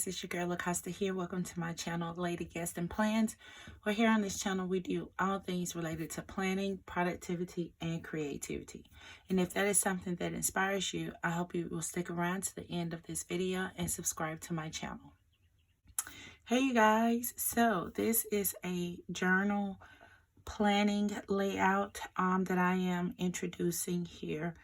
guys, it's your girl Costa here. Welcome to my channel, Lady Gaston Plans. Well, here on this channel, we do all things related to planning, productivity, and creativity. And if that is something that inspires you, I hope you will stick around to the end of this video and subscribe to my channel. Hey you guys, so this is a journal planning layout that I am introducing here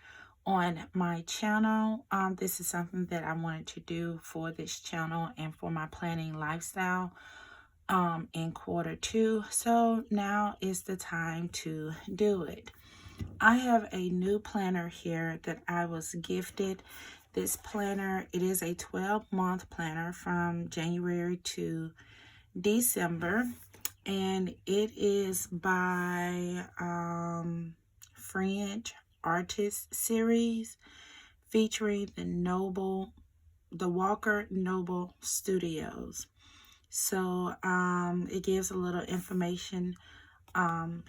on my channel. This is something that I wanted to do for this channel and for my planning lifestyle in Q2. So now is the time to do it. I have a new planner here that I was gifted. This planner, it is a 12-month planner from January to December, and it is by French Artist series featuring the Walker Noble Studios. So it gives a little information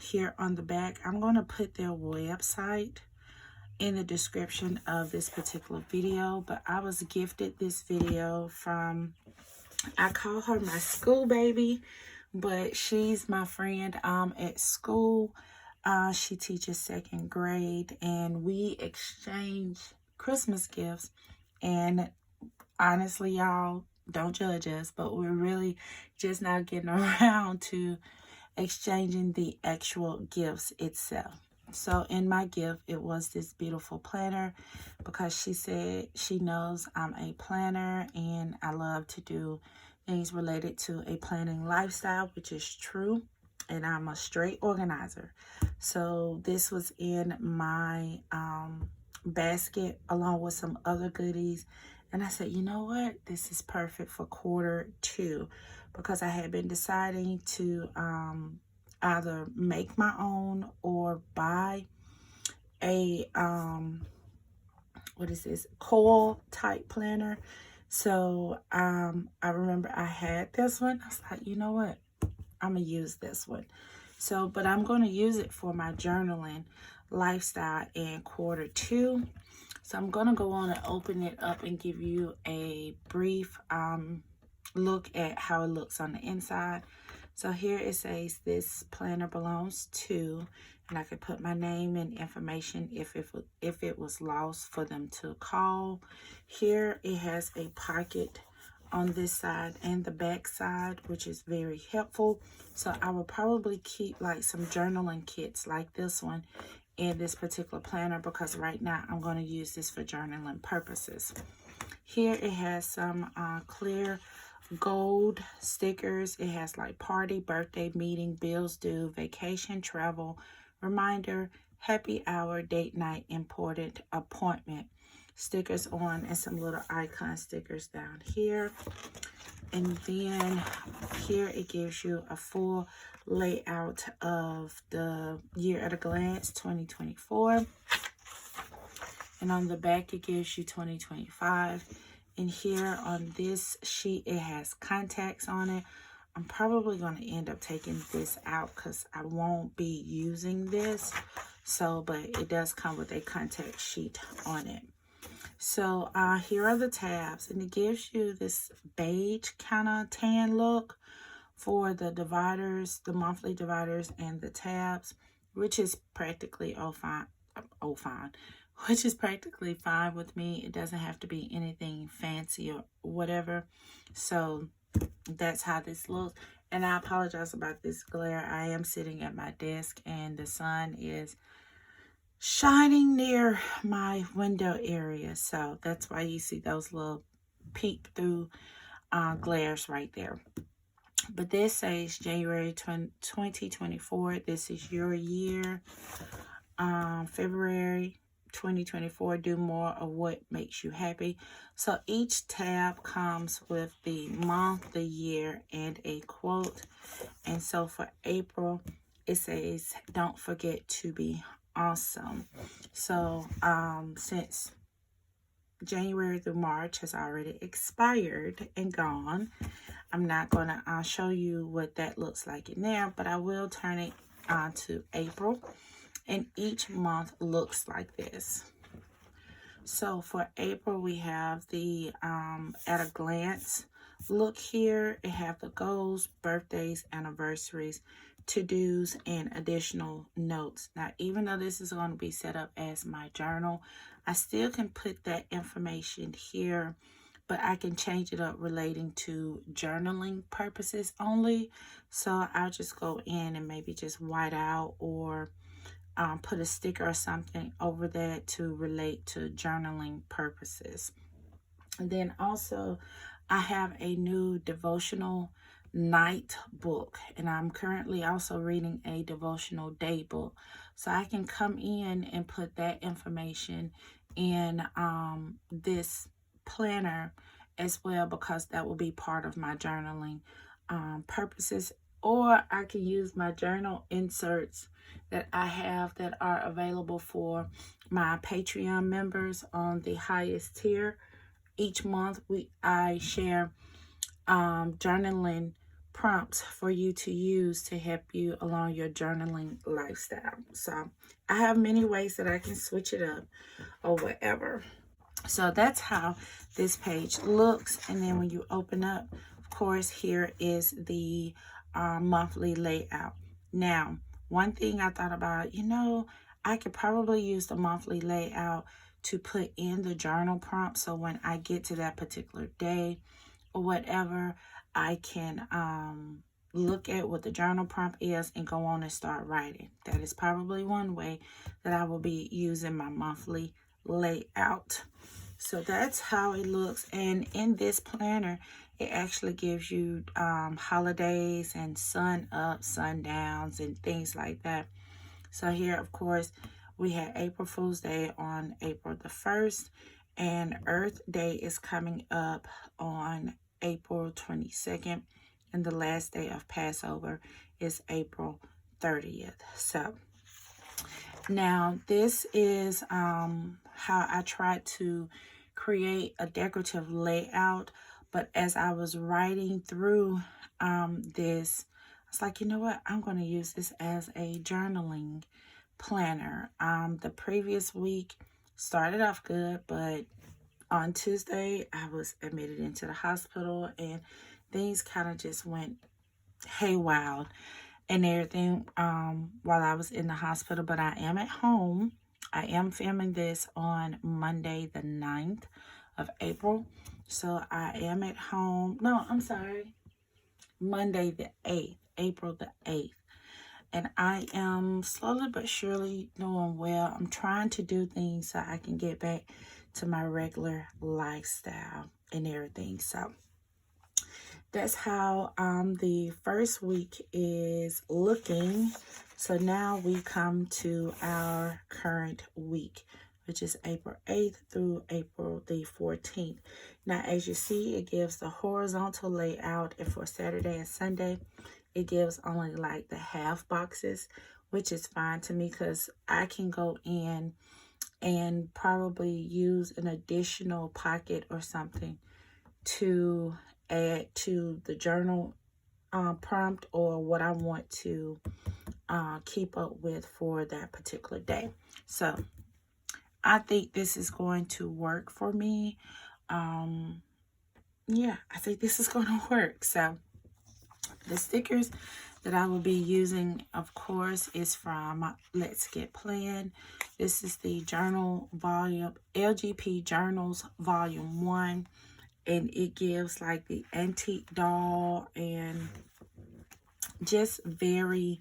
here on the back. I'm going to put their website in the description of this particular video, but I was gifted this video from, I call her my school baby, but she's my friend at school. She teaches 2nd grade, and we exchange Christmas gifts. And honestly, y'all, don't judge us, but we're really just now getting around to exchanging the actual gifts itself. So in my gift, it was this beautiful planner, because she said she knows I'm a planner and I love to do things related to a planning lifestyle, which is true. And I'm a straight organizer. So this was in my basket along with some other goodies. And I said, you know what? This is perfect for Q2, because I had been deciding to either make my own or buy a, what is this, coil type planner. So I remember I had this one. I was like, you know what? I'm going to use this one. So, but I'm going to use it for my journaling lifestyle in Q2. So I'm going to go on and open it up and give you a brief look at how it looks on the inside. So here it says this planner belongs to, and I could put my name and information if it was lost for them to call. Here it has a pocket on this side and the back side, which is very helpful. So I will probably keep like some journaling kits like this one in this particular planner, because right now I'm going to use this for journaling purposes. Here it has some clear gold stickers. It has like party, birthday, meeting, bills due, vacation, travel, reminder, happy hour, date night, important, appointment stickers on, and some little icon stickers down here. And then here it gives you a full layout of the year at a glance 2024, and on the back it gives you 2025. And here on this sheet it has contacts on it. I'm probably going to end up taking this out because I won't be using this. So, but it does come with a contact sheet on it. So here are the tabs, and it gives you this beige kind of tan look for the dividers, the monthly dividers, and the tabs, which is practically which is practically fine with me. It doesn't have to be anything fancy or whatever. So that's how this looks. And I apologize about this glare. I am sitting at my desk and the sun is shining near my window area, so that's why you see those little peek through glares right there. But this says January 2024. This is your year. February 2024, do more of what makes you happy. So each tab comes with the month, the year, and a quote. And so for April, it says, don't forget to be awesome. So since January through March has already expired and gone, I'm not going to show you what that looks like in there, but I will turn it to April, and each month looks like this. So for April, we have the at a glance look here, it have the goals, birthdays, anniversaries, to-dos, and additional notes. Now, even though this is going to be set up as my journal, I still can put that information here, but I can change it up relating to journaling purposes only. So I'll just go in and maybe just white out or put a sticker or something over that to relate to journaling purposes. And then also, I have a new devotional night book, and I'm currently also reading a devotional day book. So I can come in and put that information in this planner as well, because that will be part of my journaling purposes. Or I can use my journal inserts that I have that are available for my Patreon members on the highest tier. Each month I share journaling prompts for you to use to help you along your journaling lifestyle. So I have many ways that I can switch it up or whatever. So that's how this page looks. And then when you open up, of course, here is the monthly layout. Now, one thing I thought about, I could probably use the monthly layout to put in the journal prompt. So when I get to that particular day or whatever, I can look at what the journal prompt is and go on and start writing. That is probably one way that I will be using my monthly layout. So that's how it looks. And in this planner, it actually gives you holidays and sun up, sundowns, and things like that. So here, of course, we had April Fool's Day on April the 1st, and Earth Day is coming up on April 22nd, and the last day of Passover is April 30th. So now this is how I tried to create a decorative layout, but as I was writing through this, I was like, you know what, I'm going to use this as a journaling planner. The previous week started off good, but on Tuesday I was admitted into the hospital and things kind of just went haywire and everything while I was in the hospital. But I am at home. I am filming this on Monday the 9th of April. So I am at home. No, I'm sorry. Monday the 8th, April the 8th. And I am slowly but surely doing well. I'm trying to do things so I can get back to my regular lifestyle and everything. So that's how the first week is looking. So now we come to our current week, which is April 8th through April the 14th. Now, as you see, it gives the horizontal layout, and for Saturday and Sunday, it gives only like the half boxes, which is fine to me because I can go in and probably use an additional pocket or something to add to the journal prompt or what I want to keep up with for that particular day. So I think this is going to work for me. Yeah, I think this is going to work. So the stickers that I will be using, of course, is from Let's Get Planned. This is the journal volume, LGP Journals Volume 1. And it gives like the antique doll and just very,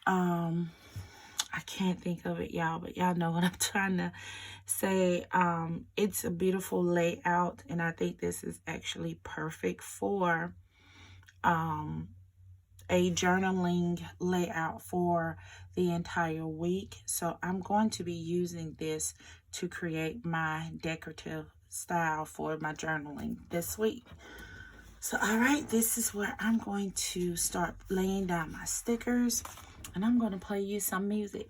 I can't think of it, y'all, but y'all know what I'm trying to say. It's a beautiful layout, and I think this is actually perfect for a journaling layout for the entire week. So I'm going to be using this to create my decorative style for my journaling this week. So all right, this is where I'm going to start laying down my stickers, and I'm going to play you some music.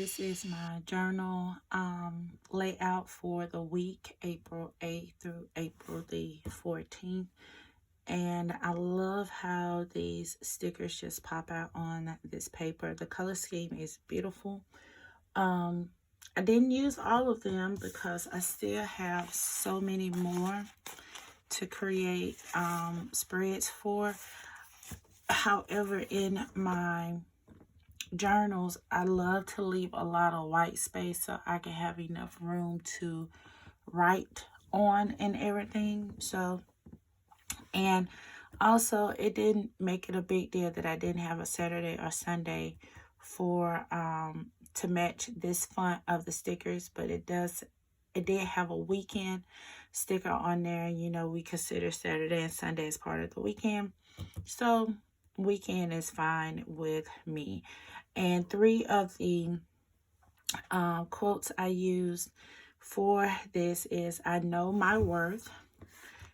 this is my journal layout for the week April 8th through April the 14th. And I love how these stickers just pop out on this paper. The color scheme is beautiful. I didn't use all of them because I still have so many more to create spreads for. However, in my journals, I love to leave a lot of white space so I can have enough room to write on and everything. So, and also it didn't make it a big deal that I didn't have a Saturday or Sunday for to match this font of the stickers, but it did have a weekend sticker on there. You know, we consider Saturday and Sunday as part of the weekend, so weekend is fine with me. And 3 of the quotes I used for this is: I know my worth,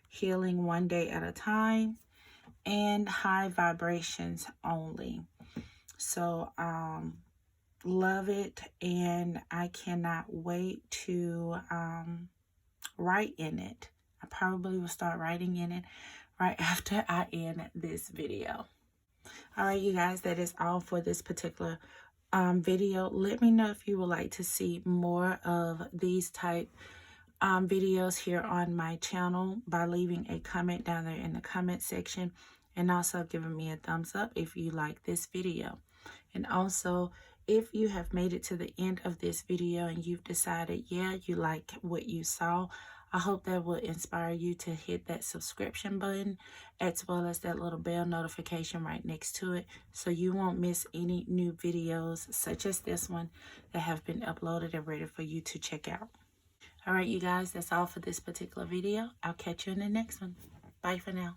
healing one day at a time, and high vibrations only. So love it, and I cannot wait to write in it. I probably will start writing in it right after I end this video. All right, you guys, that is all for this particular video. Let me know if you would like to see more of these type videos here on my channel by leaving a comment down there in the comment section, and also giving me a thumbs up if you like this video. And also, if you have made it to the end of this video and you've decided, yeah, you like what you saw, I hope that will inspire you to hit that subscription button, as well as that little bell notification right next to it, so you won't miss any new videos such as this one that have been uploaded and ready for you to check out. All right, you guys, that's all for this particular video. I'll catch you in the next one. Bye for now.